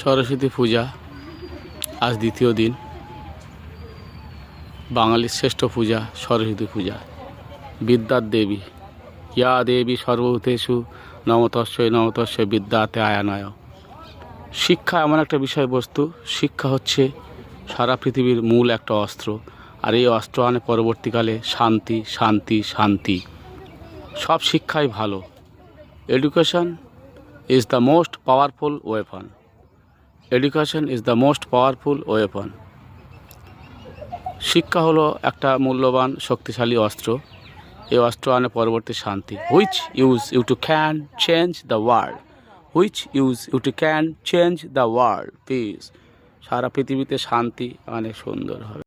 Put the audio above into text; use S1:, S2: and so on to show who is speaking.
S1: সরস্বতী পূজা আজ দ্বিতীয় দিন। বাঙালির শ্রেষ্ঠ পূজা সরস্বতী পূজা। বিদ্যার দেবী, ইয়া দেবী সর্বভূতেষু নমতস্যৈ নমতস্যৈ বিদ্যাতে আয়ানয়। শিক্ষা এমন একটা বিষয়বস্তু, শিক্ষা হচ্ছে সারা পৃথিবীর মূল একটা অস্ত্র। আর এই অস্ত্র আনে পরবর্তীকালে শান্তি, শান্তি, শান্তি। সব শিক্ষাই ভালো। Education is the most powerful weapon. Education is the most powerful weapon. শিক্ষা হলো একটা মূল্যবান শক্তিশালী অস্ত্র। এই অস্ত্র আনে পরবর্তী শান্তি। Which use you to can change the world. Which use you to can change the world. Peace. সারা পৃথিবীতে শান্তি অনেক সুন্দর হবে।